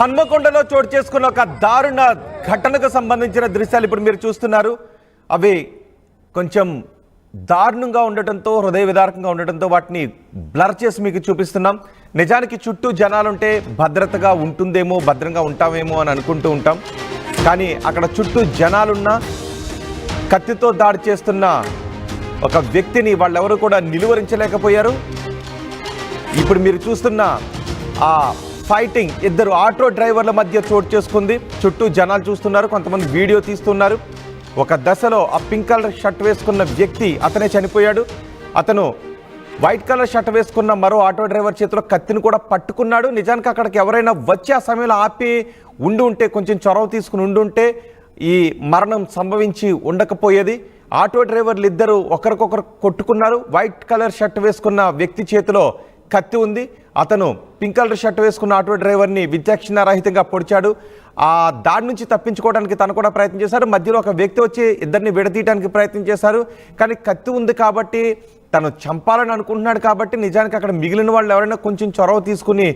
హన్మకొండలో చోటు చేసుకున్న ఒక దారుణ ఘటనకు సంబంధించిన దృశ్యాలు ఇప్పుడు మీరు చూస్తున్నారు. అవి కొంచెం దారుణంగా ఉండటంతో, హృదయ విదారకంగా ఉండటంతో వాటిని బ్లర్ చేసి మీకు చూపిస్తున్నాం. నిజానికి చుట్టూ జనాలుంటే భద్రతగా ఉంటుందేమో, భద్రంగా ఉంటామేమో అని అనుకుంటూ ఉంటాం. కానీ అక్కడ చుట్టూ జనాలున్నా కత్తితో దాడి చేస్తున్న ఒక వ్యక్తిని వాళ్ళెవరూ కూడా నిలువరించలేకపోయారు. ఇప్పుడు మీరు చూస్తున్న ఆ ఫైటింగ్ ఇద్దరు ఆటో డ్రైవర్ల మధ్య చోటు చేసుకుంది. చుట్టూ జనాలు చూస్తున్నారు, కొంతమంది వీడియో తీస్తున్నారు. ఒక దశలో ఆ పింక్ కలర్ షర్ట్ వేసుకున్న వ్యక్తి అతనే చనిపోయాడు. అతను వైట్ కలర్ షర్ట్ వేసుకున్న మరో ఆటో డ్రైవర్ చేతిలో కత్తిని కూడా పట్టుకున్నాడు. నిజానికి అక్కడికి ఎవరైనా వచ్చి ఆ సమయంలో ఆపి ఉంటే, కొంచెం చొరవ తీసుకుని ఉండుంటే ఈ మరణం సంభవించి ఉండకపోయేది. ఆటో డ్రైవర్లు ఇద్దరు ఒకరికొకరు కొట్టుకున్నారు. వైట్ కలర్ షర్ట్ వేసుకున్న వ్యక్తి చేతిలో కత్తి ఉంది. అతను పింక్ కలర్ షర్ట్ వేసుకున్న ఆటో డ్రైవర్ని విచక్షణారహితంగా పొడిచాడు. ఆ దాడి నుంచి తప్పించుకోవడానికి తను కూడా ప్రయత్నం చేశారు. మధ్యలో ఒక వ్యక్తి వచ్చి ఇద్దరిని విడతీయడానికి ప్రయత్నం చేశారు. కానీ కత్తి ఉంది కాబట్టి, తను చంపాలని అనుకుంటున్నాడు కాబట్టి, నిజానికి అక్కడ మిగిలిన వాళ్ళు ఎవరైనా కొంచెం చొరవ తీసుకుని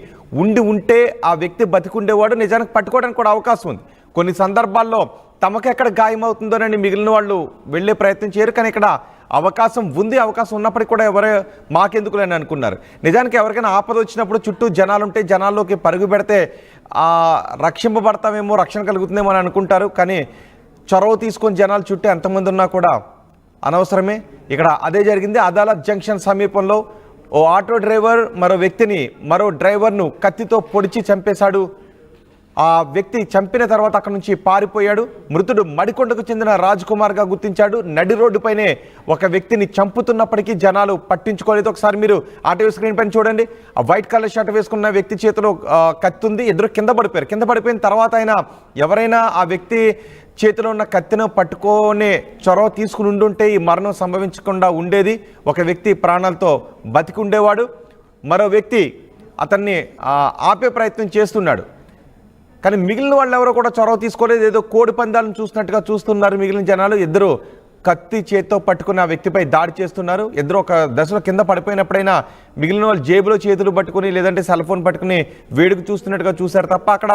ఉంటే ఆ వ్యక్తి బతికుండేవాడు. నిజానికి పట్టుకోవడానికి కూడా అవకాశం ఉంది. కొన్ని సందర్భాల్లో తమకు ఎక్కడ గాయమవుతుందోనని మిగిలిన వాళ్ళు వెళ్ళే ప్రయత్నం చేయరు. కానీ ఇక్కడ అవకాశం ఉంది. అవకాశం ఉన్నప్పటికీ కూడా ఎవరే మాకెందుకులేని అనుకున్నారు. నిజానికి ఎవరికైనా ఆపద వచ్చినప్పుడు చుట్టూ జనాలుంటే జనాల్లోకి పరుగు పెడితే రక్షింపబడతామేమో, రక్షణ కలుగుతుందేమో అని అనుకుంటారు. కానీ చొరవ తీసుకొని జనాలు చుట్టూ ఎంతమంది ఉన్నా కూడా అనవసరమే. ఇక్కడ అదే జరిగింది. అదాలత్ జంక్షన్ సమీపంలో ఓ ఆటో డ్రైవర్ మరో డ్రైవర్ను కత్తితో పొడిచి చంపేశాడు. ఆ వ్యక్తి చంపిన తర్వాత అక్కడి నుంచి పారిపోయాడు. మృతుడు మడికొండకు చెందిన రాజ్ కుమార్గా గుర్తించాడు. నడి రోడ్డుపైనే ఒక వ్యక్తిని చంపుతున్నప్పటికీ జనాలు పట్టించుకోలేదు. ఒకసారి మీరు ఆటో స్క్రీన్ పైన చూడండి. ఆ వైట్ కలర్ షర్ట్ వేసుకున్న వ్యక్తి చేతిలో కత్తి ఉంది. ఇద్దరు కింద పడిపోయారు. కింద పడిపోయిన తర్వాత ఎవరైనా ఆ వ్యక్తి చేతిలో ఉన్న కత్తిని పట్టుకొని చొరవ తీసుకుని ఉండుంటే ఈ మరణం సంభవించకుండా ఉండేది. ఒక వ్యక్తి ప్రాణాలతో బతికి ఉండేవాడు. మరో వ్యక్తి అతన్ని ఆపే ప్రయత్నం చేస్తున్నాడు. కానీ మిగిలిన వాళ్ళు ఎవరో కూడా చొరవ తీసుకోలేదు. ఏదో కోడి పందాలను చూసినట్టుగా చూస్తున్నారు మిగిలిన జనాలు. ఇద్దరు కత్తి చేతితో పట్టుకుని ఆ వ్యక్తిపై దాడి చేస్తున్నారు. ఇద్దరు ఒక దశలో కింద పడిపోయినప్పుడైనా మిగిలిన వాళ్ళు జేబులో చేతులు పట్టుకుని, లేదంటే సెల్ ఫోన్ పట్టుకుని వేడుకు చూస్తున్నట్టుగా చూశారు తప్ప అక్కడ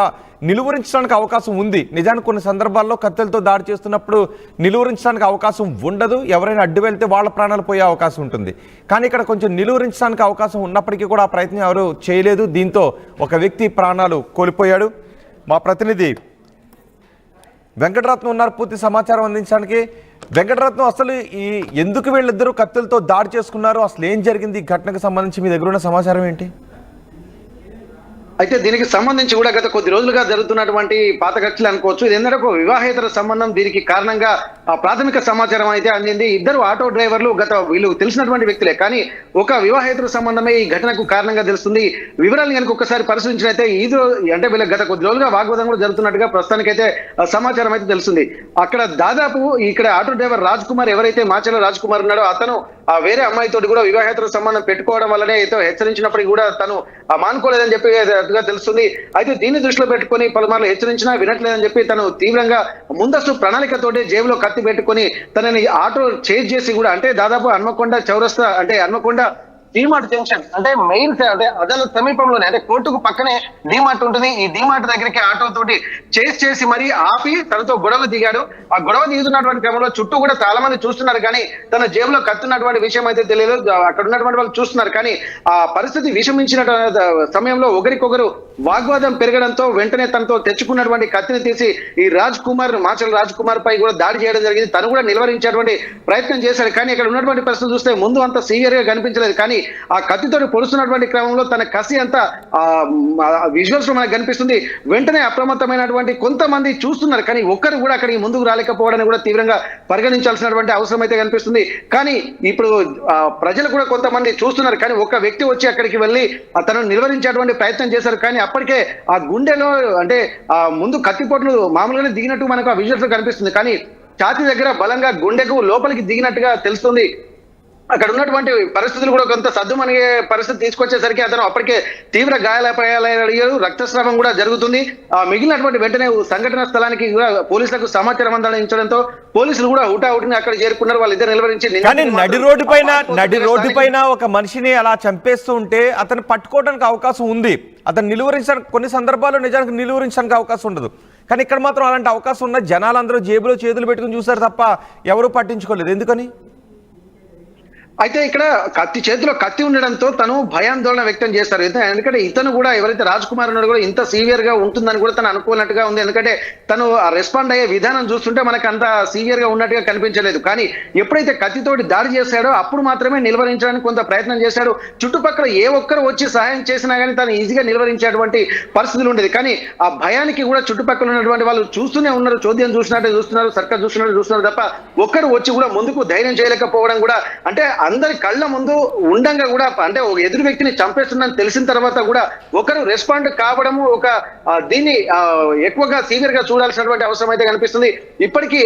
నిలువరించడానికి అవకాశం ఉంది. నిజానికి కొన్ని సందర్భాల్లో కత్తులతో దాడి చేస్తున్నప్పుడు నిలువరించడానికి అవకాశం ఉండదు. ఎవరైనా అడ్డు వెళ్తే వాళ్ళ ప్రాణాలు పోయే అవకాశం ఉంటుంది. కానీ ఇక్కడ కొంచెం నిలువరించడానికి అవకాశం ఉన్నప్పటికీ కూడా ఆ ప్రయత్నం ఎవరు చేయలేదు. దీంతో ఒక వ్యక్తి ప్రాణాలు కోల్పోయాడు. మా ప్రతినిధి వెంకటరత్నం ఉన్నారు పూర్తి సమాచారం అందించడానికి. వెంకటరత్నం, అసలు ఎందుకు వీళ్ళిద్దరూ కత్తులతో దాడి చేసుకున్నారు? అసలు ఏం జరిగింది? ఈ ఘటనకు సంబంధించి మీ దగ్గర ఉన్న సమాచారం ఏంటి? అయితే దీనికి సంబంధించి కూడా గత కొద్ది రోజులుగా జరుగుతున్నటువంటి పాత కక్షలు అనుకోవచ్చు. ఇది ఎందుకు వివాహేతర సంబంధం. దీనికి కారణంగా ప్రాథమిక సమాచారం అయితే అందింది. ఇద్దరు ఆటో డ్రైవర్లు వీళ్ళు తెలిసినటువంటి వ్యక్తులే, కానీ ఒక వివాహేతర సంబంధమే ఈ ఘటనకు కారణంగా తెలుస్తుంది. వివరాలు కనుక ఒకసారి పరిశీలించినైతే అంటే వీళ్ళకి గత కొద్ది రోజులుగా వాగ్వాదం కూడా జరుగుతున్నట్టుగా ప్రస్తుతానికైతే సమాచారం అయితే తెలుస్తుంది. అక్కడ దాదాపు ఇక్కడ ఆటో డ్రైవర్ రాజ్ కుమార్, ఎవరైతే మాచల రాజ్ కుమార్ ఉన్నాడో అతను వేరే అమ్మాయితోటి కూడా వివాహేతర సంబంధం పెట్టుకోవడం వల్లనే హెచ్చరించినప్పటికీ కూడా తను మానుకోలేదని చెప్పి తెలుస్తుంది. అయితే దీన్ని దృష్టిలో పెట్టుకుని పలుమార్లు హెచ్చరించినా వినట్లేదని చెప్పి తను తీవ్రంగా ముందస్తు ప్రణాళికతోటి జేబులో కత్తి పెట్టుకుని తనని ఆటో చేజ్ చేసి కూడా, అంటే దాదాపు హన్మకొండ చౌరస్తా, అంటే హన్మకొండ డిమార్ట్ జంక్షన్, అంటే మెయిన్ అంటే అదాలత్ సమీపంలోనే, అంటే కోర్టుకు పక్కనే డిమార్ట్ ఉంటుంది. ఈ డిమార్ట్ దగ్గరికి ఆటో తోటి చేసి మరీ ఆపి తనతో గొడవ దిగాడు. ఆ గొడవ దిగుతున్నటువంటి క్రమంలో చుట్టూ కూడా చాలా మంది చూస్తున్నారు, కానీ తన జేబులో కత్తున్నటువంటి విషయం అయితే తెలియదు. అక్కడ ఉన్నటువంటి వాళ్ళు చూస్తున్నారు. కానీ ఆ పరిస్థితి విషమించిన సమయంలో ఒకరికొకరు వాగ్వాదం పెరగడంతో వెంటనే తనతో తెచ్చుకున్నటువంటి కత్తిని తీసి ఈ మాచల రాజ్ కుమార్ పై కూడా దాడి చేయడం జరిగింది. తను కూడా నిలువరించేటువంటి ప్రయత్నం చేశాడు. కానీ ఇక్కడ ఉన్నటువంటి పరిస్థితి చూస్తే ముందు అంత సివియర్ గా కనిపించలేదు, కానీ ఆ కత్తితో పొడుస్తున్నటువంటి క్రమంలో తన కసి అంతా విజువల్స్ లో మనకు కనిపిస్తుంది. వెంటనే అప్రమత్తమైనటువంటి కొంతమంది చూస్తున్నారు, కానీ ఒక్కరు కూడా అక్కడికి ముందుకు రాలేకపోవడాన్ని కూడా తీవ్రంగా పరిగణించాల్సినటువంటి అవసరం అయితే కనిపిస్తుంది. కానీ ఇప్పుడు ప్రజలు కూడా కొంతమంది చూస్తున్నారు, కానీ ఒక వ్యక్తి వచ్చి అక్కడికి వెళ్ళి తనను నిలువరించేటువంటి ప్రయత్నం చేశారు. కానీ అప్పటికే ఆ గుండెలో, అంటే ముందు కత్తిపోట్లు మామూలుగానే దిగినట్టు మనకు ఆ విజువల్స్ లో కనిపిస్తుంది, కానీ ఛాతీ దగ్గర బలంగా గుండెకు లోపలికి దిగినట్టుగా తెలుస్తుంది. అక్కడ ఉన్నటువంటి పరిస్థితులు కూడా కొంత సద్దుమణిగే పరిస్థితి తీసుకొచ్చేసరికి అతను అప్పటికే తీవ్ర గాయాలయ్యాడు, రక్తస్రావం కూడా జరుగుతుంది. మిగిలినటువంటి వెంటనే సంఘటన స్థలానికి కూడా పోలీసులకు సమాచారం అందించడంతో పోలీసులు కూడా హుటాహుటిని అక్కడ చేరుకున్నారు. వాళ్ళిద్దరు నిలవరించి కానీ నడి రోడ్డు పైన ఒక మనిషిని అలా చంపేస్తూ ఉంటే అతను పట్టుకోవడానికి అవకాశం ఉంది. అతను నిలువరించడానికి కొన్ని సందర్భాల్లో నిజానికి నిలువరించడానికి అవకాశం ఉండదు. కానీ ఇక్కడ మాత్రం అలాంటి అవకాశం ఉన్న జనాలందరూ జేబులో చేతులు పెట్టుకుని చూశారు తప్ప ఎవరూ పట్టించుకోలేదు. ఎందుకని? అయితే ఇక్కడ చేతిలో కత్తి ఉండడంతో తను భయాందోళన వ్యక్తం చేస్తారు. ఎందుకంటే ఇతను కూడా ఎవరైతే రాజ్ కుమార్ ఉన్నాడో కూడా ఇంత సీవియర్ గా ఉంటుందని కూడా తను అనుకున్నట్టుగా ఉంది. ఎందుకంటే తను రెస్పాండ్ అయ్యే విధానం చూస్తుంటే మనకు అంత సీవియర్ గా ఉన్నట్టుగా కనిపించలేదు. కానీ ఎప్పుడైతే కత్తితోటి దాడి చేశాడో అప్పుడు మాత్రమే నిలువరించడానికి కొంత ప్రయత్నం చేశాడు. చుట్టుపక్కల ఏ ఒక్కరు వచ్చి సహాయం చేసినా కానీ తను ఈజీగా నిలువరించేటువంటి పరిస్థితులు ఉండేది. కానీ ఆ భయానికి కూడా చుట్టుపక్కల ఉన్నటువంటి వాళ్ళు చూస్తూనే ఉన్నారు, చోద్యం చూసినట్టు చూస్తున్నారు, సర్కస్ చూస్తున్నారు తప్ప ఒక్కరు వచ్చి కూడా ముందుకు ధైర్యం చేయలేకపోవడం కూడా, అంటే అందరి కళ్ళ ముందు ఉండంగా కూడా, అంటే ఒక ఎదురు వ్యక్తిని చంపేస్తుందని తెలిసిన తర్వాత కూడా ఒకరు రెస్పాండ్ కావడము ఒక దీన్ని ఎక్కువగా సీవియర్ గా చూడాల్సినటువంటి అవసరం అయితే కనిపిస్తుంది. ఇప్పటికీ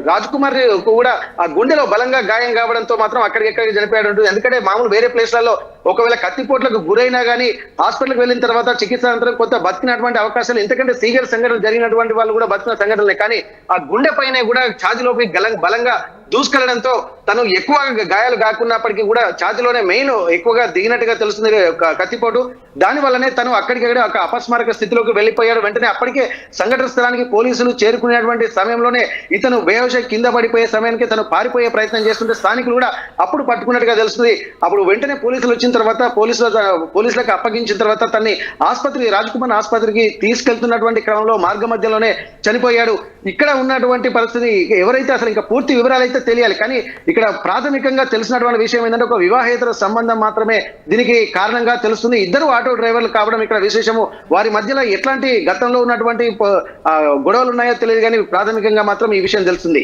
రాజ్ కుమార్ కూడా ఆ గుండెలో బలంగా గాయం కావడంతో మాత్రం అక్కడికి చనిపోయాడు ఉంటుంది. ఎందుకంటే మామూలు వేరే ప్లేస్లలో ఒకవేళ కత్తిపోట్లకు గురైనా కానీ హాస్పిటల్కి వెళ్ళిన తర్వాత చికిత్స అనంతరం కొంత బతికినటువంటి అవకాశాలు, ఎందుకంటే సీవియర్ సంఘటనలు జరిగినటువంటి వాళ్ళు కూడా బతికిన సంఘటనలే. కానీ ఆ గుండె పైన కూడా ఛాతీలోకి బలంగా దూసుకెళ్లడంతో తను ఎక్కువ గాయాలు కాకున్నప్పటికీ కూడా ఛాతీలోనే మెయిన్ ఎక్కువగా దిగినట్టుగా తెలుస్తుంది కత్తిపోటు. దాని వల్లనే తను అక్కడికక్కడ ఒక అపస్మారక స్థితిలోకి వెళ్ళిపోయాడు. వెంటనే అప్పటికే సంఘటన స్థలానికి పోలీసులు చేరుకునేటువంటి సమయంలోనే ఇతను బేహోష కింద పడిపోయే సమయానికి తను పారిపోయే ప్రయత్నం చేస్తుంటే స్థానికులు కూడా అప్పుడు పట్టుకున్నట్టుగా తెలుస్తుంది. అప్పుడు వెంటనే పోలీసులు వచ్చిన తర్వాత పోలీసులకు అప్పగించిన తర్వాత తన్ని రాజ్ కుమార్ ఆసుపత్రికి తీసుకెళ్తున్నటువంటి క్రమంలో మార్గ మధ్యలోనే చనిపోయాడు. ఇక్కడ ఉన్నటువంటి పరిస్థితి ఎవరైతే అసలు ఇంకా పూర్తి వివరాలు అయితే తెలియాలి. కానీ ఇక్కడ ప్రాథమికంగా తెలిసినటువంటి విషయం ఏంటంటే ఒక వివాహేతర సంబంధం మాత్రమే దీనికి కారణంగా తెలుస్తుంది. ఇద్దరు ఆటో డ్రైవర్లు కావడం ఇక్కడ విశేషము. వారి మధ్యలో ఎట్లాంటి గతంలో ఉన్నటువంటి గొడవలు ఉన్నాయో తెలియదు, కానీ ప్రాథమికంగా మాత్రం ఈ విషయం తెలుస్తుంది.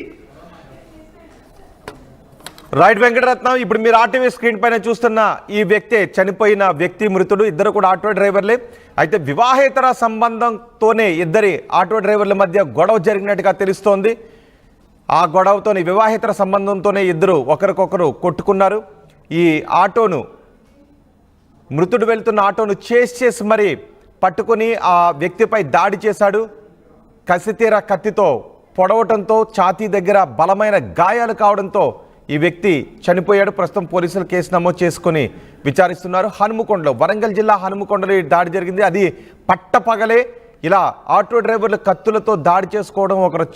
రైట్ వెంకటరత్నం, ఇప్పుడు మీరు ఆర్టీవీ స్క్రీన్ పైన చూస్తున్న ఈ వ్యక్తే చనిపోయిన వ్యక్తి మృతుడు. ఇద్దరు కూడా ఆటో డ్రైవర్లే. అయితే వివాహేతర సంబంధంతోనే ఇద్దరి ఆటో డ్రైవర్ల మధ్య గొడవ జరిగినట్టుగా తెలుస్తోంది. ఆ గొడవతోనే వివాహేతర సంబంధంతోనే ఇద్దరు ఒకరికొకరు కొట్టుకున్నారు. ఈ ఆటోను మృతుడు వెళ్తున్న ఆటోను చేసి మరి పట్టుకుని ఆ వ్యక్తిపై దాడి చేశాడు. కసితీర కత్తితో పొడవటంతో ఛాతీ దగ్గర బలమైన గాయాలు కావడంతో ఈ వ్యక్తి చనిపోయాడు. ప్రస్తుతం పోలీసులు కేసు నమోదు చేసుకుని విచారిస్తున్నారు. హనుమకొండలో, వరంగల్ జిల్లా హనుమకొండలో దాడి జరిగింది. అది పట్టపగలే ఇలా ఆటో డ్రైవర్లు కత్తులతో దాడి చేసుకోవడం, ఒకరు